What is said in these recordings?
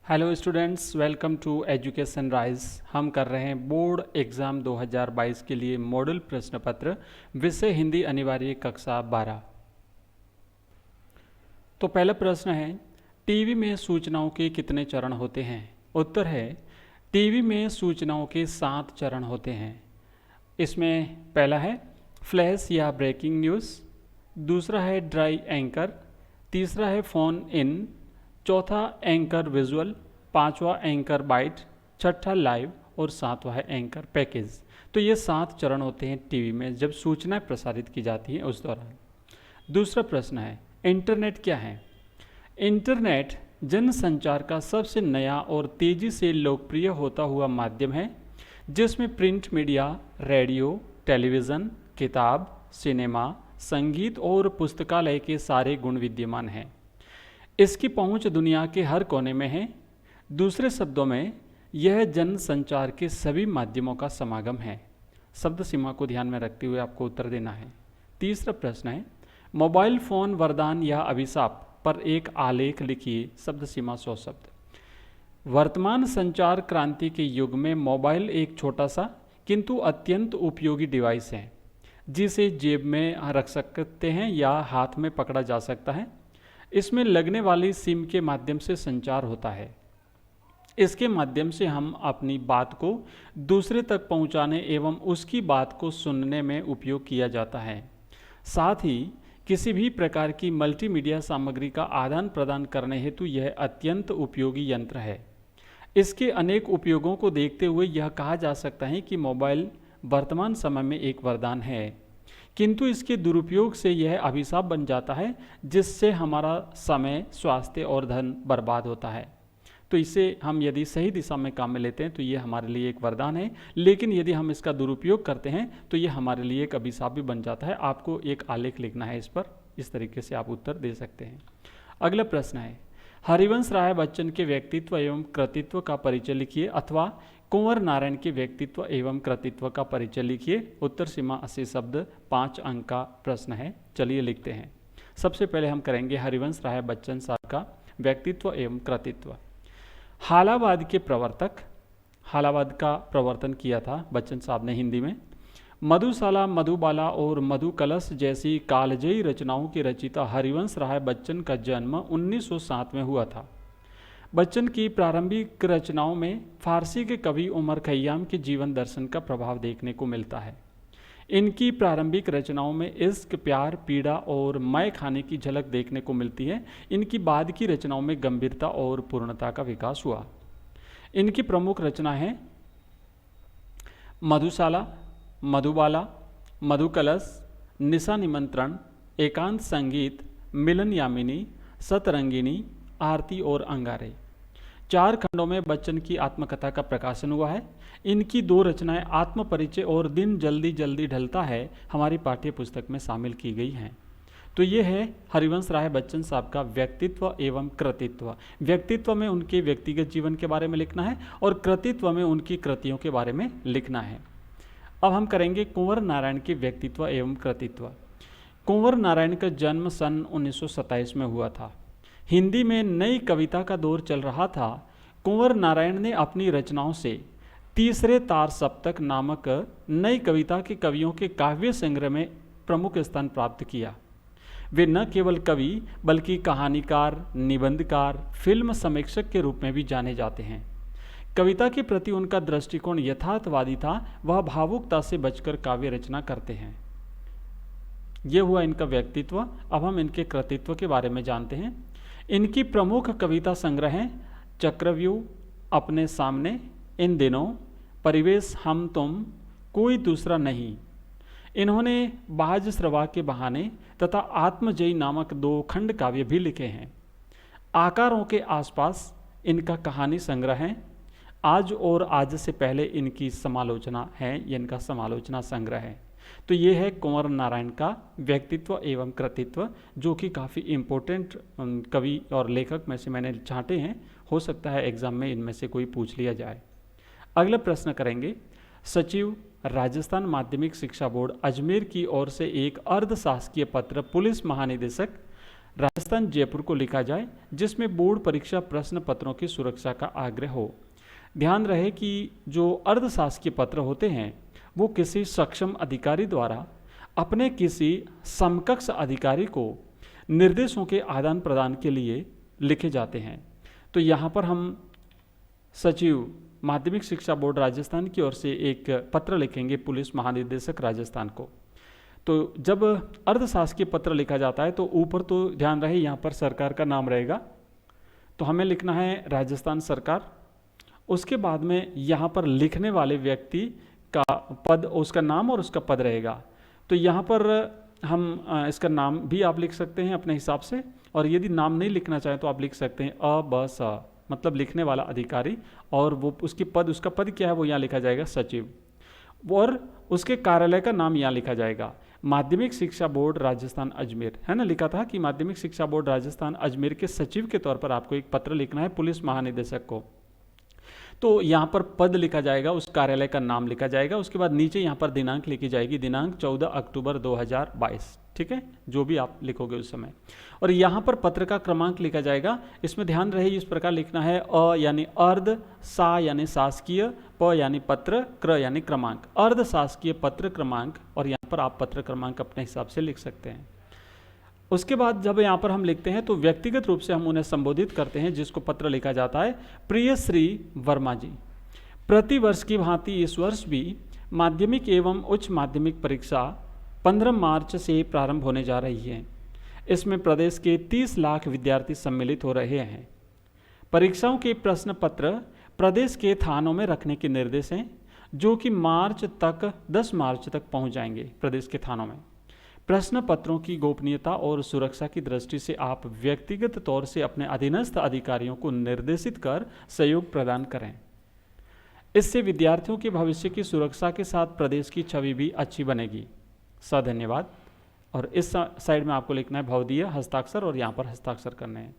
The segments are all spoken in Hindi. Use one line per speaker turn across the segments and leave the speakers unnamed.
Hello students, welcome to Education Rise. हम कर रहे हैं बोर्ड एग्ज़ाम 2022 के लिए मॉडल प्रश्न पत्र, विषय हिंदी अनिवार्य कक्षा 12। तो पहला प्रश्न है, टीवी में सूचनाओं के कितने चरण होते हैं? उत्तर है, टीवी में सूचनाओं के 7 चरण होते हैं। इसमें पहला है फ्लैश या ब्रेकिंग न्यूज़, दूसरा है ड्राई एंकर, तीसरा है फ़ोन इन, चौथा एंकर विजुअल, पांचवा एंकर बाइट, छठा लाइव और सातवां है एंकर पैकेज। तो ये 7 चरण होते हैं टीवी में जब सूचनाएं प्रसारित की जाती हैं उस दौरान। दूसरा प्रश्न है, इंटरनेट क्या है? इंटरनेट जनसंचार का सबसे नया और तेज़ी से लोकप्रिय होता हुआ माध्यम है जिसमें प्रिंट मीडिया, रेडियो, टेलीविज़न, किताब, सिनेमा, संगीत और पुस्तकालय के सारे गुण विद्यमान हैं। इसकी पहुंच दुनिया के हर कोने में है। दूसरे शब्दों में यह जनसंचार के सभी माध्यमों का समागम है। शब्द सीमा को ध्यान में रखते हुए आपको उत्तर देना है। तीसरा प्रश्न है, मोबाइल फ़ोन वरदान या अभिशाप पर एक आलेख लिखिए। शब्द सीमा 100 शब्द। वर्तमान संचार क्रांति के युग में मोबाइल एक छोटा सा किंतु अत्यंत उपयोगी डिवाइस है जिसे जेब में रख सकते हैं या हाथ में पकड़ा जा सकता है। इसमें लगने वाली सिम के माध्यम से संचार होता है। इसके माध्यम से हम अपनी बात को दूसरे तक पहुंचाने एवं उसकी बात को सुनने में उपयोग किया जाता है। साथ ही किसी भी प्रकार की मल्टीमीडिया सामग्री का आदान प्रदान करने हेतु यह अत्यंत उपयोगी यंत्र है। इसके अनेक उपयोगों को देखते हुए यह कहा जा सकता है कि मोबाइल वर्तमान समय में एक वरदान है, किंतु इसके दुरुपयोग से यह अभिशाप बन जाता है जिससे हमारा समय, स्वास्थ्य और धन बर्बाद होता है। तो इसे हम यदि सही दिशा में काम में लेते हैं तो ये हमारे लिए एक वरदान है, लेकिन यदि हम इसका दुरुपयोग करते हैं तो ये हमारे लिए एक अभिशाप भी बन जाता है। आपको एक आलेख लिखना है इस पर, इस तरीके से आप उत्तर दे सकते हैं। अगला प्रश्न है, हरिवंश राय बच्चन के व्यक्तित्व एवं कृतित्व का परिचय लिखिए अथवा कुंवर नारायण के व्यक्तित्व एवं कृतित्व का परिचय लिखिए। उत्तर सीमा 80 शब्द, 5 अंक का प्रश्न है। चलिए लिखते हैं। सबसे पहले हम करेंगे हरिवंश राय बच्चन साहब का व्यक्तित्व एवं कृतित्व। हालावाद के प्रवर्तक, हालावाद का प्रवर्तन किया था बच्चन साहब ने हिंदी में। मधुशाला, मधुबाला और मधुकलश जैसी कालजयी रचनाओं के रचयिता हरिवंश राय बच्चन का जन्म 1907 में हुआ था। बच्चन की प्रारंभिक रचनाओं में फारसी के कवि उमर खय्याम के जीवन दर्शन का प्रभाव देखने को मिलता है। इनकी प्रारंभिक रचनाओं में इश्क, प्यार, पीड़ा और मय खाने की झलक देखने को मिलती है। इनकी बाद की रचनाओं में गंभीरता और पूर्णता का विकास हुआ। इनकी प्रमुख रचना है मधुशाला, मधुबाला, मधुकलश, निशा निमंत्रण, एकांत संगीत, मिलन यामिनी, सतरंगिनी, आरती और अंगारे। 4 खंडों में बच्चन की आत्मकथा का प्रकाशन हुआ है। इनकी 2 रचनाएं आत्मपरिचय और दिन जल्दी जल्दी ढलता है हमारी पाठ्य पुस्तक में शामिल की गई हैं। तो ये है हरिवंश राय बच्चन साहब का व्यक्तित्व एवं कृतित्व। व्यक्तित्व में उनके व्यक्तिगत जीवन के बारे में लिखना है और कृतित्व में उनकी कृतियों के बारे में लिखना है। अब हम करेंगे कुंवर नारायण के व्यक्तित्व एवं कृतित्व। कुंवर नारायण का जन्म सन 1927 में हुआ था। हिंदी में नई कविता का दौर चल रहा था। कुंवर नारायण ने अपनी रचनाओं से तीसरे तार सप्तक नामक नई कविता के कवियों के काव्य संग्रह में प्रमुख स्थान प्राप्त किया। वे न केवल कवि बल्कि कहानीकार, निबंधकार, फिल्म समीक्षक के रूप में भी जाने जाते हैं। कविता के प्रति उनका दृष्टिकोण यथार्थवादी था। वह भावुकता से बचकर काव्य रचना करते हैं। यह हुआ इनका व्यक्तित्व। अब हम इनके कृतित्व के बारे में जानते हैं। इनकी प्रमुख कविता संग्रह हैं चक्रव्यूह, अपने सामने, इन दिनों, परिवेश, हम तुम, कोई दूसरा नहीं। इन्होंने बाज श्रवा के बहाने तथा आत्मजयी नामक 2 खंड काव्य भी लिखे हैं। आकारों के आसपास इनका कहानी संग्रह है। आज और आज से पहले इनकी समालोचना है, ये इनका समालोचना संग्रह है। तो ये है कुंवर नारायण का व्यक्तित्व एवं कृतित्व, जो कि काफ़ी इम्पोर्टेंट कवि और लेखक में से मैंने छांटे हैं। हो सकता है एग्जाम में इनमें से कोई पूछ लिया जाए। अगला प्रश्न करेंगे, सचिव, राजस्थान माध्यमिक शिक्षा बोर्ड अजमेर की ओर से एक अर्धशासकीय पत्र पुलिस महानिदेशक राजस्थान जयपुर को लिखा जाए, जिसमें बोर्ड परीक्षा प्रश्न पत्रों की सुरक्षा का आग्रह हो। ध्यान रहे कि जो अर्धशासकीय पत्र होते हैं वो किसी सक्षम अधिकारी द्वारा अपने किसी समकक्ष अधिकारी को निर्देशों के आदान प्रदान के लिए लिखे जाते हैं। तो यहाँ पर हम सचिव माध्यमिक शिक्षा बोर्ड राजस्थान की ओर से एक पत्र लिखेंगे पुलिस महानिदेशक राजस्थान को। तो जब अर्धशासकीय पत्र लिखा जाता है तो ऊपर तो ध्यान रहे यहाँ पर सरकार का नाम रहेगा, तो हमें लिखना है राजस्थान सरकार। उसके बाद में यहाँ पर लिखने वाले व्यक्ति का पद, उसका नाम और उसका पद रहेगा। तो यहाँ पर हम इसका नाम भी आप लिख सकते हैं अपने हिसाब से, और यदि नाम नहीं लिखना चाहें तो आप लिख सकते हैं अ ब स, मतलब लिखने वाला अधिकारी, और वो उसकी पद, उसका पद क्या है वो यहाँ लिखा जाएगा सचिव, और उसके कार्यालय का नाम यहाँ लिखा जाएगा माध्यमिक शिक्षा बोर्ड राजस्थान अजमेर, है ना। लिखा था कि माध्यमिक शिक्षा बोर्ड राजस्थान अजमेर के सचिव के तौर पर आपको एक पत्र लिखना है पुलिस महानिदेशक को। तो यहाँ पर पद लिखा जाएगा, उस कार्यालय का नाम लिखा जाएगा। उसके बाद नीचे यहाँ पर दिनांक लिखी जाएगी, दिनांक 14 अक्टूबर 2022, ठीक है, जो भी आप लिखोगे उस समय। और यहाँ पर पत्र का क्रमांक लिखा जाएगा। इसमें ध्यान रहे इस प्रकार लिखना है, अ यानी अर्ध, सा यानी शासकीय, प यानी पत्र, क्र यानी क्रमांक, अर्ध शासकीय पत्र क्रमांक। और यहाँ पर आप पत्र क्रमांक अपने हिसाब से लिख सकते हैं। उसके बाद जब यहाँ पर हम लिखते हैं तो व्यक्तिगत रूप से हम उन्हें संबोधित करते हैं जिसको पत्र लिखा जाता है। प्रिय श्री वर्मा जी, प्रति वर्ष की भांति इस वर्ष भी माध्यमिक एवं उच्च माध्यमिक परीक्षा 15 मार्च से प्रारंभ होने जा रही है। इसमें प्रदेश के 30 लाख विद्यार्थी सम्मिलित हो रहे हैं। परीक्षाओं के प्रश्न पत्र प्रदेश के थानों में रखने के निर्देश हैं, जो कि 10 मार्च तक पहुंच जाएंगे प्रदेश के थानों में। प्रश्न पत्रों की गोपनीयता और सुरक्षा की दृष्टि से आप व्यक्तिगत तौर से अपने अधीनस्थ अधिकारियों को निर्देशित कर सहयोग प्रदान करें। इससे विद्यार्थियों के भविष्य की सुरक्षा के साथ प्रदेश की छवि भी अच्छी बनेगी। धन्यवाद। और इस साइड में आपको लिखना है भवदीय हस्ताक्षर, और यहाँ पर हस्ताक्षर करने हैं।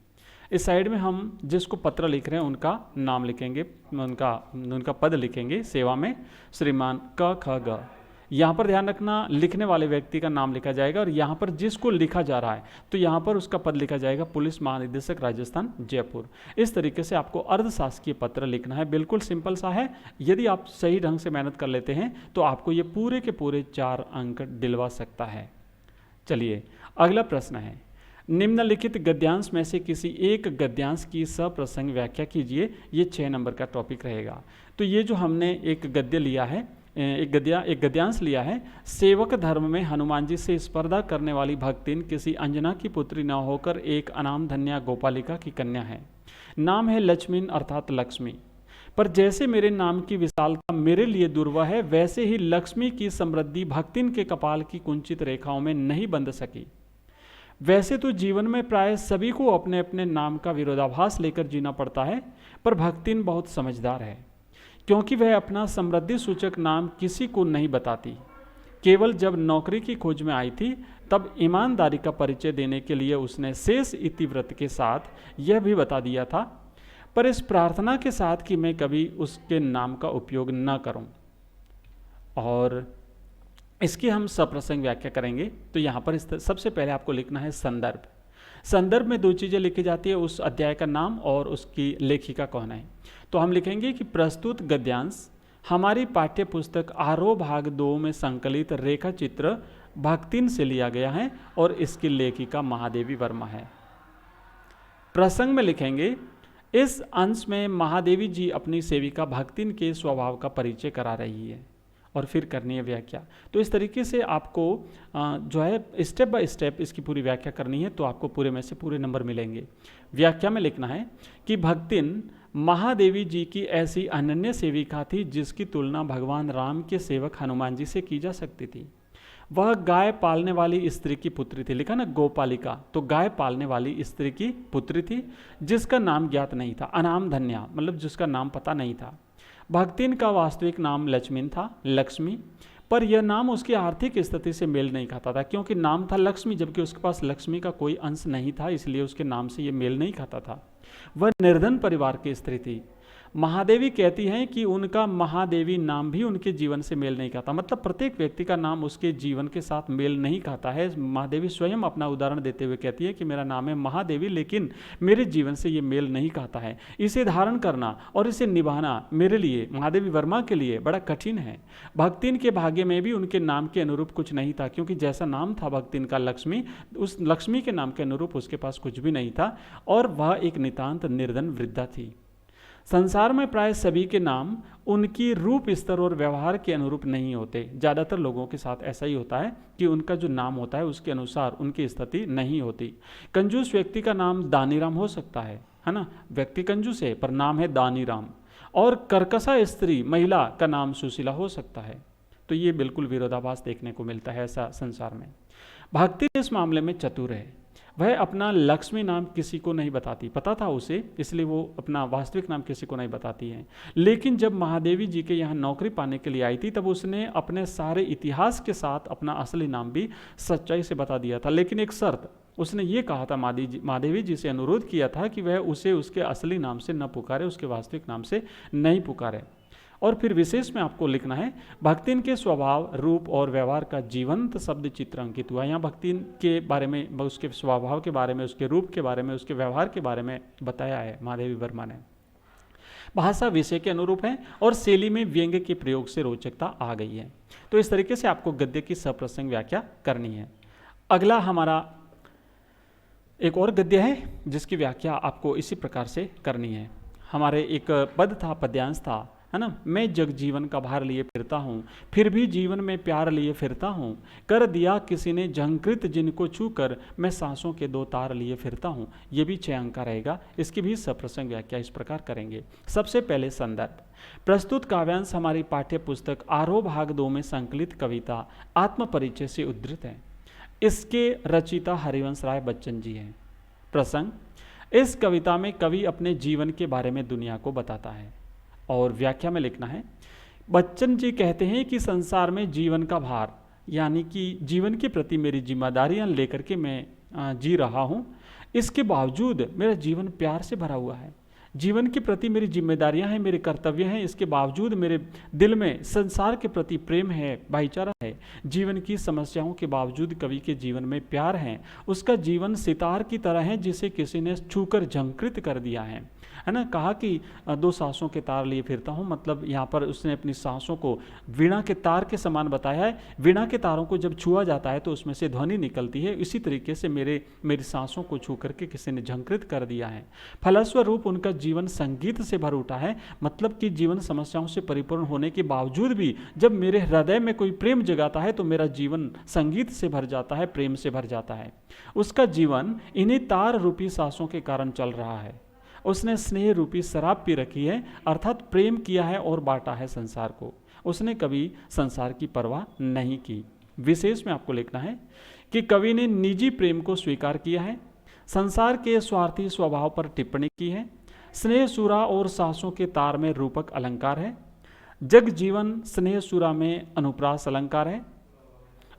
इस साइड में हम जिसको पत्र लिख रहे हैं उनका नाम लिखेंगे, उनका पद लिखेंगे। सेवा में श्रीमान क ख ग। यहाँ पर ध्यान रखना लिखने वाले व्यक्ति का नाम लिखा जाएगा, और यहाँ पर जिसको लिखा जा रहा है तो यहाँ पर उसका पद लिखा जाएगा पुलिस महानिदेशक राजस्थान जयपुर। इस तरीके से आपको अर्धशासकीय पत्र लिखना है। बिल्कुल सिंपल सा है। यदि आप सही ढंग से मेहनत कर लेते हैं तो आपको ये पूरे के पूरे 4 अंक दिलवा सकता है। चलिए अगला प्रश्न है, निम्नलिखित गद्यांश में से किसी एक गद्यांश की सप्रसंग व्याख्या कीजिए। ये 6 नंबर का टॉपिक रहेगा। तो ये जो हमने एक गद्य लिया है, एक गद्यांश लिया है, सेवक धर्म में हनुमान जी से स्पर्धा करने वाली भक्तिन किसी अंजना की पुत्री न होकर एक अनामधन्या गोपालिका की कन्या है। नाम है लक्ष्मीन अर्थात लक्ष्मी। पर जैसे मेरे नाम की विशालता मेरे लिए दुर्वह है, वैसे ही लक्ष्मी की समृद्धि भक्तिन के कपाल की कुंचित रेखाओं में नहीं बंध सकी। वैसे तो जीवन में प्राय सभी को अपने अपने नाम का विरोधाभास लेकर जीना पड़ता है, पर भक्तिन बहुत समझदार है, क्योंकि वह अपना समृद्धि सूचक नाम किसी को नहीं बताती। केवल जब नौकरी की खोज में आई थी तब ईमानदारी का परिचय देने के लिए उसने शेष इतिव्रत के साथ यह भी बता दिया था, पर इस प्रार्थना के साथ कि मैं कभी उसके नाम का उपयोग न करूं। और इसकी हम सप्रसंग व्याख्या करेंगे। तो यहाँ पर सबसे पहले आपको लिखना है संदर्भ। संदर्भ में 2 चीज़ें लिखी जाती है, उस अध्याय का नाम और उसकी लेखिका कौन है। तो हम लिखेंगे कि प्रस्तुत गद्यांश हमारी पाठ्य पुस्तक आरोह भाग 2 में संकलित रेखा चित्र भक्तिन से लिया गया है और इसकी लेखिका महादेवी वर्मा है। प्रसंग में लिखेंगे, इस अंश में महादेवी जी अपनी सेविका भक्तिन के स्वभाव का परिचय करा रही है, और फिर करनी है व्याख्या। तो इस तरीके से आपको जो है स्टेप बाय स्टेप इसकी पूरी व्याख्या करनी है, तो आपको पूरे में से पूरे नंबर मिलेंगे। व्याख्या में लिखना है कि भक्तिन महादेवी जी की ऐसी अनन्य सेविका थी जिसकी तुलना भगवान राम के सेवक हनुमान जी से की जा सकती थी। वह गाय पालने वाली स्त्री की पुत्री थी। लिखा ना गोपालिका, तो गाय पालने वाली स्त्री की पुत्री थी जिसका नाम ज्ञात नहीं था। अनामधन्या मतलब जिसका नाम पता नहीं था। भक्तिन का वास्तविक नाम लक्ष्मीन था, लक्ष्मी, पर यह नाम उसकी आर्थिक स्थिति से मेल नहीं खाता था, क्योंकि नाम था लक्ष्मी जबकि उसके पास लक्ष्मी का कोई अंश नहीं था, इसलिए उसके नाम से यह मेल नहीं खाता था। वह निर्धन परिवार की स्त्री थी। महादेवी कहती हैं कि उनका महादेवी नाम भी उनके जीवन से मेल नहीं खाता। मतलब प्रत्येक व्यक्ति का नाम उसके जीवन के साथ मेल नहीं खाता है। महादेवी स्वयं अपना उदाहरण देते हुए कहती है कि मेरा नाम है महादेवी, लेकिन मेरे जीवन से ये मेल नहीं खाता है। इसे धारण करना और इसे निभाना मेरे लिए, महादेवी वर्मा के लिए बड़ा कठिन है। भक्तिन के भाग्य में भी उनके नाम के अनुरूप कुछ नहीं था, क्योंकि जैसा नाम था भक्तिन का लक्ष्मी, उस लक्ष्मी के नाम के अनुरूप उसके पास कुछ भी नहीं था, और वह एक नितांत निर्धन वृद्धा थी। संसार में प्राय सभी के नाम उनकी रूप स्तर और व्यवहार के अनुरूप नहीं होते। ज़्यादातर लोगों के साथ ऐसा ही होता है कि उनका जो नाम होता है उसके अनुसार उनकी स्थिति नहीं होती। कंजूस व्यक्ति का नाम दानीराम हो सकता है ना, व्यक्ति कंजूस है पर नाम है दानीराम। और कर्कशा स्त्री महिला का नाम सुशीला हो सकता है। तो ये बिल्कुल विरोधाभास देखने को मिलता है ऐसा संसार में। भक्ति इस मामले में चतुर है। वह अपना लक्ष्मी नाम किसी को नहीं बताती, पता था उसे, इसलिए वो अपना वास्तविक नाम किसी को नहीं बताती है। लेकिन जब महादेवी जी के यहाँ नौकरी पाने के लिए आई थी, तब उसने अपने सारे इतिहास के साथ अपना असली नाम भी सच्चाई से बता दिया था। लेकिन एक शर्त, उसने ये कहा था, महादेवी जी से अनुरोध किया था कि वह उसे उसके असली नाम से न पुकारे, उसके वास्तविक नाम से नहीं पुकारे। और फिर विशेष में आपको लिखना है, भक्तिन के स्वभाव, रूप और व्यवहार का जीवंत शब्द चित्र अंकित हुआ। यहाँ भक्तिन के बारे में, उसके स्वभाव के बारे में, उसके रूप के बारे में, उसके व्यवहार के बारे में बताया है महादेवी वर्मा ने। भाषा विषय के अनुरूप है और शैली में व्यंग्य के प्रयोग से रोचकता आ गई है। तो इस तरीके से आपको गद्य की सप्रसंग व्याख्या करनी है। अगला हमारा एक और गद्य है जिसकी व्याख्या आपको इसी प्रकार से करनी है। हमारे एक पद था, पद्यांश था, है ना। मैं जग जीवन का भार लिए फिरता हूँ, फिर भी जीवन में प्यार लिए फिरता हूँ। कर दिया किसी ने झंकृत जिनको छूकर, मैं सांसों के दो तार लिए फिरता हूँ। ये भी 6 अंक का रहेगा। इसकी भी सप्रसंग व्याख्या इस प्रकार करेंगे। सबसे पहले संदर्भ। प्रस्तुत काव्यांश हमारी पाठ्य पुस्तक आरोह भाग 2 में संकलित कविता आत्मपरिचय से उद्धृत है। इसके रचयिता हरिवंश राय बच्चन जी हैं। प्रसंग। इस कविता में कवि अपने जीवन के बारे में दुनिया को बताता है। और व्याख्या में लिखना है, बच्चन जी कहते हैं कि संसार में जीवन का भार, यानी कि जीवन के प्रति मेरी जिम्मेदारियां लेकर के मैं जी रहा हूं। इसके बावजूद मेरा जीवन प्यार से भरा हुआ है। जीवन के प्रति मेरी जिम्मेदारियां हैं, मेरे कर्तव्य हैं, इसके बावजूद मेरे दिल में संसार के प्रति प्रेम है, भाईचारा है। जीवन की समस्याओं के बावजूद कवि के जीवन में प्यार है। उसका जीवन सितार की तरह है जिसे किसी ने छूकर झंकृत कर दिया है ना। कहा कि 2 सांसों के तार लिए फिरता हूँ, मतलब यहाँ पर उसने अपनी सांसों को वीणा के तार के समान बताया है। वीणा के तारों को जब छुआ जाता है तो उसमें से ध्वनि निकलती है। इसी तरीके से मेरी सांसों को छू करके किसी ने झंकृत कर दिया है। फलस्वरूप उनका जीवन संगीत से भर उठा है, मतलब कि जीवन समस्याओं से परिपूर्ण होने के बावजूद भी जब मेरे हृदय में कोई प्रेम जगाता है तो मेरा जीवन संगीत से भर जाता है, प्रेम से भर जाता है। उसका जीवन इन्हीं तार रूपी सांसों के कारण चल रहा है। उसने स्नेह रूपी शराब पी रखी है, अर्थात प्रेम किया है और बांटा है संसार को। उसने कभी संसार की परवाह नहीं की। विशेष में आपको लिखना है कि कवि ने निजी प्रेम को स्वीकार किया है, संसार के स्वार्थी स्वभाव पर टिप्पणी की है। स्नेह सुरा और सांसों के तार में रूपक अलंकार है। जग जीवन स्नेह सुरा में अनुप्रास अलंकार है।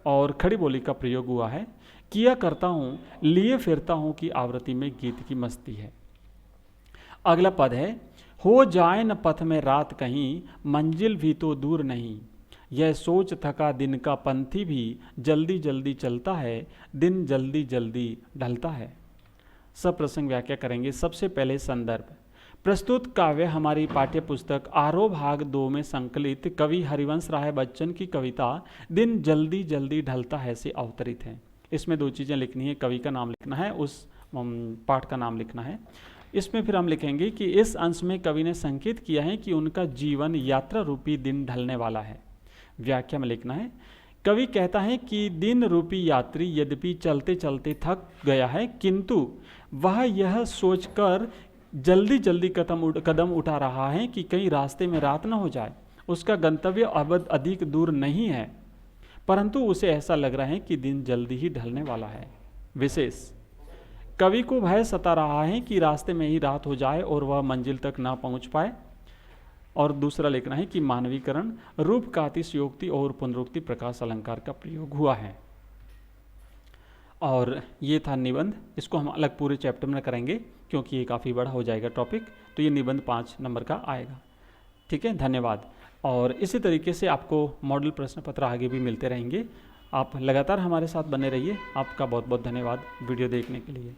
और खड़ी बोली का प्रयोग हुआ है, किया करता हूँ लिए फिरता हूँ की आवृत्ति में गीत की मस्ती है। अगला पद है, हो जाए न पथ में रात कहीं, मंजिल भी तो दूर नहीं। यह सोच थका दिन का पंथी भी, जल्दी जल्दी चलता है, दिन जल्दी जल्दी ढलता है। सब प्रसंग व्याख्या करेंगे। सबसे पहले संदर्भ। प्रस्तुत काव्य हमारी पाठ्य पुस्तक आरोह भाग 2 में संकलित कवि हरिवंश राय बच्चन की कविता दिन जल्दी जल्दी ढलता है से अवतरित है। इसमें 2 चीज़ें लिखनी है, कवि का नाम लिखना है, उस पाठ का नाम लिखना है। इसमें फिर हम लिखेंगे कि इस अंश में कवि ने संकेत किया है कि उनका जीवन यात्रा रूपी दिन ढलने वाला है। व्याख्या में लिखना है, कवि कहता है कि दिन रूपी यात्री यद्यपि चलते चलते थक गया है, किंतु वह यह सोचकर जल्दी जल्दी कदम उठा रहा है कि कहीं रास्ते में रात न हो जाए। उसका गंतव्य अब अधिक दूर नहीं है, परंतु उसे ऐसा लग रहा है कि दिन जल्दी ही ढलने वाला है। विशेष, कवि को भय सता रहा है कि रास्ते में ही रात हो जाए और वह मंजिल तक ना पहुंच पाए। और दूसरा लिखना है कि मानवीकरण, रूप का अतिशयोक्ति और पुनरुक्ति प्रकाश अलंकार का प्रयोग हुआ है। और ये था निबंध। इसको हम अलग पूरे चैप्टर में करेंगे क्योंकि ये काफ़ी बड़ा हो जाएगा टॉपिक, तो ये निबंध 5 नंबर का आएगा। ठीक है, धन्यवाद। और इसी तरीके से आपको मॉडल प्रश्न पत्र आगे भी मिलते रहेंगे। आप लगातार हमारे साथ बने रहिए। आपका बहुत बहुत धन्यवाद वीडियो देखने के लिए।